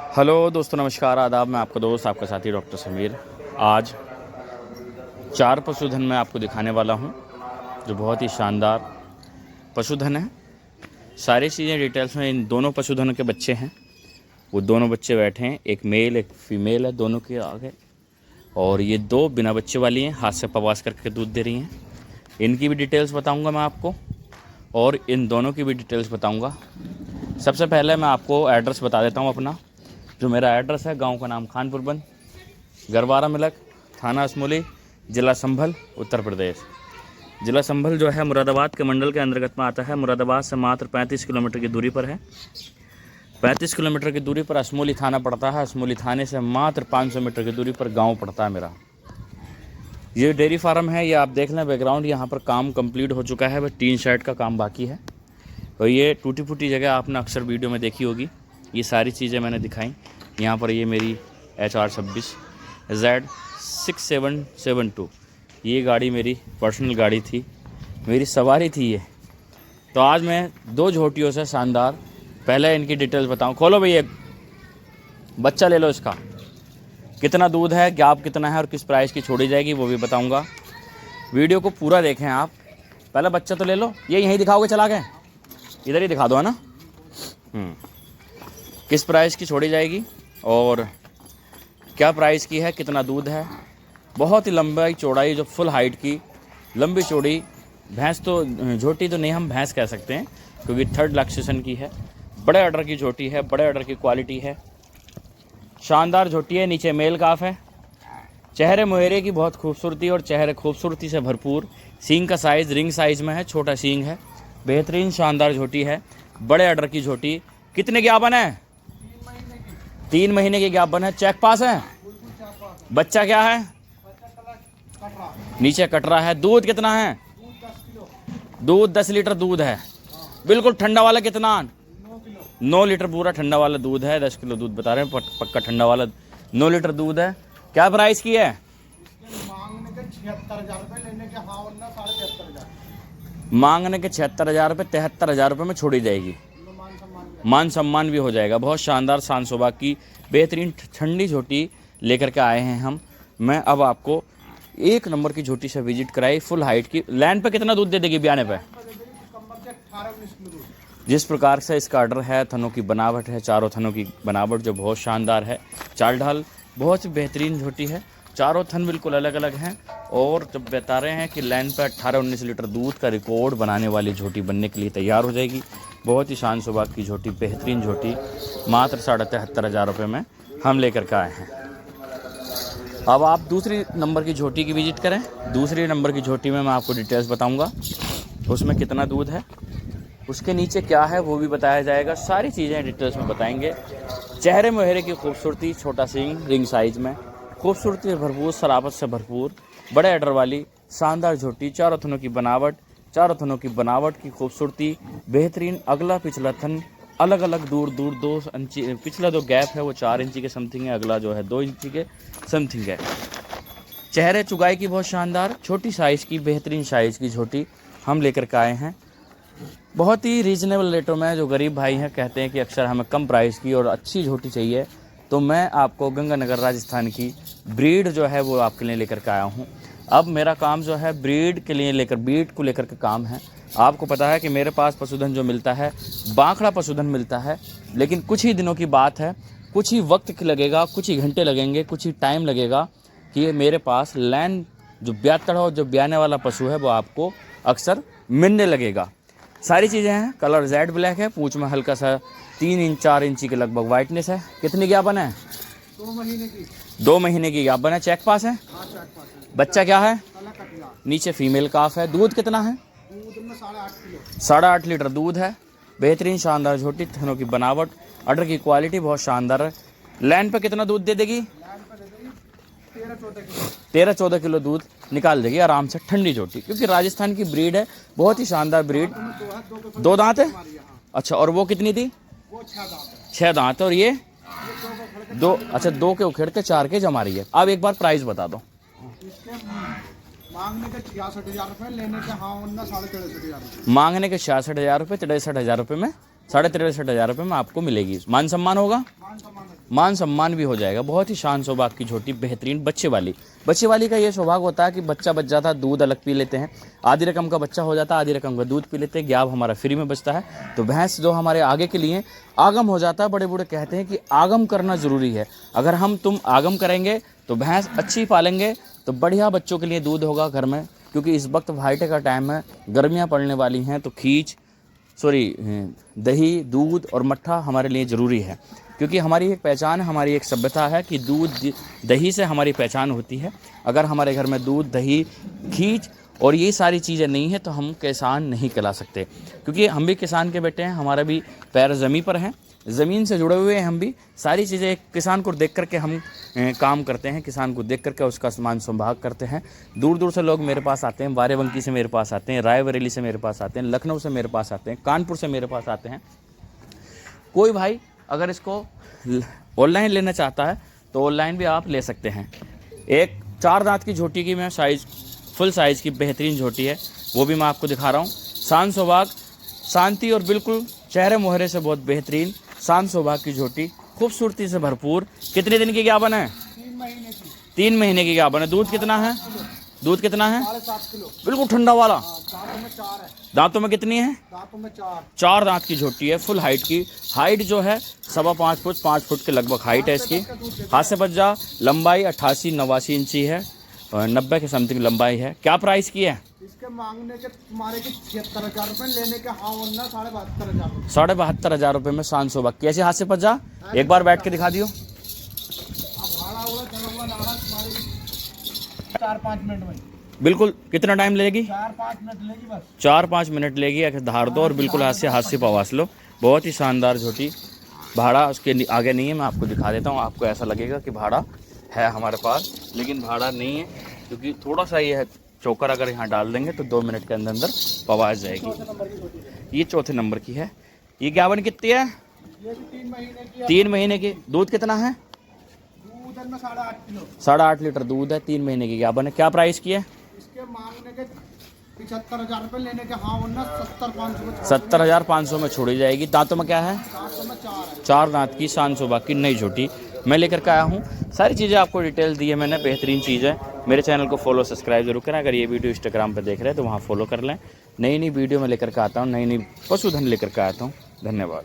Hello दोस्तों, नमस्कार, आदाब। मैं आपका दोस्त, आपका साथी डॉक्टर समीर। आज 4 पशुधन मैं आपको दिखाने वाला हूं जो बहुत ही शानदार पशुधन है। सारी चीज़ें डिटेल्स में इन दोनों पशुधनों के बच्चे हैं। वो दोनों बच्चे बैठे हैं, एक मेल एक फीमेल है दोनों के आगे, और ये 2 बिना बच्चे वाली हैं, हाथ से प्रवास करके दूध दे रही हैं। इनकी भी डिटेल्स बताऊँगा मैं आपको, और इन दोनों की भी डिटेल्स बताऊँगा। सबसे पहले मैं आपको एड्रेस बता देता हूँ अपना। जो मेरा एड्रेस है, गांव का नाम खानपुर बंद, गरवारा मिलक, थाना असमोली, ज़िला संभल, उत्तर प्रदेश। ज़िला संभल जो है मुरादाबाद के मंडल के अंतर्गत में आता है। मुरादाबाद से मात्र 35 किलोमीटर की दूरी पर है। 35 किलोमीटर की दूरी पर असमोली थाना पड़ता है। असमोली थाने से मात्र 500 मीटर की दूरी पर गाँव पड़ता है मेरा। ये डेयरी फार्म है, ये आप देख लें बैकग्राउंड। यहाँ पर काम कंप्लीट हो चुका है, बस टीन शेड का काम बाकी है। और ये टूटी फूटी जगह आपने अक्सर वीडियो में देखी होगी। ये सारी चीज़ें मैंने दिखाई। यहाँ पर ये मेरी HR26 Z6772, ये गाड़ी मेरी पर्सनल गाड़ी थी, मेरी सवारी थी ये। तो आज मैं 2 झोटियों से शानदार, पहले इनकी डिटेल्स बताऊँ। खोलो भैया, बच्चा ले लो। इसका कितना दूध है, गैप कितना है और किस प्राइस की छोड़ी जाएगी वो भी बताऊँगा। वीडियो को पूरा देखें आप। पहले बच्चा तो ले लो। ये यहीं दिखाओगे चला के? इधर ही दिखा दो, है ना। किस प्राइस की छोड़ी जाएगी और क्या प्राइस की है, कितना दूध है। बहुत ही लंबाई चौड़ाई, जो फुल हाइट की लंबी चौड़ी भैंस, तो झोटी तो नहीं, हम भैंस कह सकते हैं, क्योंकि 3rd लैक्टेशन की है। बड़े ऑर्डर की झोटी है, बड़े ऑर्डर की क्वालिटी है, शानदार झोटी है। नीचे मेल काफ है। चेहरे मुहेरे की बहुत खूबसूरती, और चेहरे खूबसूरती से भरपूर। सींग का साइज़ रिंग साइज़ में है, छोटा सींग है। बेहतरीन शानदार झोटी है, बड़े ऑर्डर की झोटी। कितने ज्ञापन है? 3 महीने की ज्ञापन है। चेक पास है। बच्चा क्या है? नीचे कटरा है। दूध कितना है? दूध 10 लीटर दूध है, बिल्कुल ठंडा वाला। कितना? 9 लीटर पूरा ठंडा वाला दूध है। 10 किलो दूध बता रहे हैं, पक्का ठंडा वाला 9 लीटर दूध है। क्या प्राइस की है? मांगने के 76,000 रुपये, लेने के 73,000। मांगने के 76,000 रुपये, 73,000 रुपये में छोड़ी जाएगी। मान सम्मान भी हो जाएगा। बहुत शानदार शान शोभा की बेहतरीन ठंडी झोटी लेकर के आए हैं हम। मैं अब आपको 1 नंबर की झोटी से विजिट कराई, फुल हाइट की। लैंड पे कितना दूध दे देगी ब्याने पे? जिस प्रकार से इसका ऑर्डर है, थनों की बनावट है, चारों थनों की बनावट जो बहुत शानदार है। चाल ढाल बहुत ही बेहतरीन झोटी है। चारों थन बिल्कुल अलग अलग हैं, और जब बता रहे हैं कि लाइन पर 18-19 लीटर दूध का रिकॉर्ड बनाने वाली झोटी बनने के लिए तैयार हो जाएगी। बहुत ही शान शोभा की झोटी, बेहतरीन झोटी, मात्र 73,500 रुपये में हम लेकर के आए हैं। अब आप दूसरी नंबर की झोटी की विजिट करें। दूसरी नंबर की झोटी में मैं आपको डिटेल्स बताऊंगा, उसमें कितना दूध है, उसके नीचे क्या है वो भी बताया जाएगा। सारी चीज़ें डिटेल्स में बताएंगे। चेहरे मुहरे की खूबसूरती, छोटा सींग रिंग साइज़ में, खूबसूरती से भरपूर, शराबत से भरपूर, बड़े ऑर्डर वाली शानदार झोटी। चारों थनों की बनावट, चारों थनों की बनावट की खूबसूरती बेहतरीन। अगला पिछला थन अलग अलग दूर 2 इंची, पिछला जो गैप है वो 4 इंची के समथिंग है, अगला जो है 2 इंची के समथिंग है। चेहरे चुगाई की बहुत शानदार, छोटी साइज़ की बेहतरीन साइज़ की झोटी हम लेकर के आए हैं। बहुत ही रीजनेबल रेटों में। जो गरीब भाई हैं कहते हैं कि अक्सर हमें कम प्राइस की और अच्छी झोटी चाहिए, तो मैं आपको गंगानगर राजस्थान की ब्रीड जो है वो आपके लिए लेकर के आया हूँ। अब मेरा काम जो है ब्रीड के लिए ब्रीड को लेकर के काम है। आपको पता है कि मेरे पास पशुधन जो मिलता है, बांखड़ा पशुधन मिलता है, लेकिन कुछ ही दिनों की बात है, कुछ ही वक्त लगेगा, कुछ ही घंटे लगेंगे, कुछ ही टाइम लगेगा कि ये मेरे पास लैंड जो ब्यातड़ हो, जो ब्याने वाला पशु है, वो आपको अक्सर मिलने लगेगा। सारी चीज़ें हैं। कलर जेड ब्लैक है, पूंछ में हल्का सा 3-4 इंची के लगभग वाइटनेस है। कितनी ज्ञापन है? 2 महीने की। 2 महीने की ज्ञापन है। चेक पास है। बच्चा क्या है? नीचे फीमेल काफ है। दूध कितना है? दूध में 8.5 किलो, 8.5 लीटर दूध है। बेहतरीन शानदार झोटी, थनों की बनावट, ऑर्डर की क्वालिटी बहुत शानदार है। लैंड पे कितना दूध दे देगी? 13-14 किलो दूध निकाल देगी आराम से। ठंडी झोटी, क्योंकि राजस्थान की ब्रीड है, बहुत ही शानदार ब्रीड। 2 दांत है। अच्छा, और वो कितनी थी? 6 दांत है। और ये 2? अच्छा, 2 के उखेड़ के 4 के जमा रही है। अब एक बार प्राइस बता दो। मांगने के 66,000 रुपये, लेने के 63,500 रुपये। मांगने के 66,000 रुपये, 63,000 रुपये में 63,500 रुपये में आपको मिलेगी। मान सम्मान होगा, मान सम्मान भी हो जाएगा। बहुत ही शान स्वभाव की झोटी, बेहतरीन बच्चे वाली का ये स्वभाव होता है कि बच्चा बच जाता है, दूध अलग पी लेते हैं, आधी रकम का बच्चा हो जाता है, आधी रकम का दूध पी लेते हैं, ग्याब हमारा फ्री में बचता है। तो भैंस जो हमारे आगे के लिए आगम हो जाता है। बड़े बूढ़े कहते हैं कि आगम करना ज़रूरी है। अगर हम तुम आगम करेंगे तो भैंस अच्छी पालेंगे तो बढ़िया बच्चों के लिए दूध होगा घर में, क्योंकि इस वक्त भाईटे का टाइम है, गर्मियाँ पड़ने वाली हैं, तो दही, दूध और मट्ठा हमारे लिए ज़रूरी है, क्योंकि हमारी एक पहचान, हमारी एक सभ्यता है कि दूध दही से हमारी पहचान होती है। अगर हमारे घर में दूध, दही, खींच और ये सारी चीज़ें नहीं है तो हम किसान नहीं कहला सकते, क्योंकि हम भी किसान के बेटे हैं, हमारा भी पैर ज़मीन पर हैं, ज़मीन से जुड़े हुए हैं हम भी। सारी चीज़ें किसान को देख करके हम काम करते हैं, किसान को देख करके उसका मान संभाग करते हैं। दूर दूर से लोग मेरे पास आते हैं, बाराबंकी से मेरे पास आते हैं, रायबरेली से मेरे पास आते हैं, लखनऊ से मेरे पास आते हैं, कानपुर से मेरे पास आते हैं। कोई भाई अगर इसको ऑनलाइन लेना चाहता है तो ऑनलाइन भी आप ले सकते हैं। एक 4 दांत की झोटी की मैं फुल साइज़ की बेहतरीन झोटी है, वो भी मैं आपको दिखा रहा हूँ। शान स्वभाव, शांति और बिल्कुल चेहरे मोहरे से बहुत बेहतरीन शान स्वभाव की झोटी, खूबसूरती से भरपूर। कितने दिन की ज्ञापन है? 3 महीने की ज्ञापन है। दूध कितना है? दूध कितना है? 7.5 किलो। बिल्कुल ठंडा वाला। दांतों में 4 है। दांतों में कितनी है? दांतों में 4। 4 दांत की झोटी है, फुल हाइट की। हाइट जो है 5.25 फुट, 5 फुट के लगभग हाइट है इसकी। हाथ से बज्जा लंबाई 88-89 इंची है, 90 के समथिंग लंबाई है। क्या प्राइस की है? इसके मांगने के तुम्हारे की 76,000 रुपए, लेने के हाँ वरना 72,500। 72,500 रुपये में शान स्वभाव। कैसे हाथ से बज्जा? एक बार बैठ के दिखा दियो। 4-5 मिनट में बिल्कुल। कितना टाइम लेगी? 4-5 मिनट लेगी बस। 4-5 मिनट लेगी। अगर धार दो और बिल्कुल हाथ से पवास लो। बहुत ही शानदार झोटी। भाड़ा उसके आगे नहीं है, मैं आपको दिखा देता हूँ। आपको ऐसा लगेगा कि भाड़ा है हमारे पास, लेकिन भाड़ा नहीं है, क्योंकि थोड़ा सा ये है चोकर अगर यहाँ डाल देंगे तो 2 मिनट के अंदर अंदर पवास जाएगी। ये 4थे नंबर की है। ये ज्ञापन कितनी है? ये भी 3 महीने की है। 3 महीने की। दूध कितना है? दूध में 8.5 किलो। 8.5 लीटर दूध है, 3 महीने की ज्ञापन है। क्या प्राइस की है? इसके मांगने के 75,000 रुपए, लेने के हाँ वरना 70,500। 70,500 में छोड़ी जाएगी। दांतों में क्या है? दांतों में 4 है। 4 दांत की शान स्वभाव की नई झोटी मैं लेकर के आया हूँ। सारी चीज़ें आपको डिटेल दी है मैंने, बेहतरीन चीज़ है। मेरे चैनल को फॉलो सब्सक्राइब जरूर करें। अगर ये वीडियो इंस्टाग्राम पर देख रहे हैं तो वहाँ फॉलो कर लें। नई वीडियो में लेकर के आता हूँ, नई पशुधन लेकर के आता हूँ। धन्यवाद।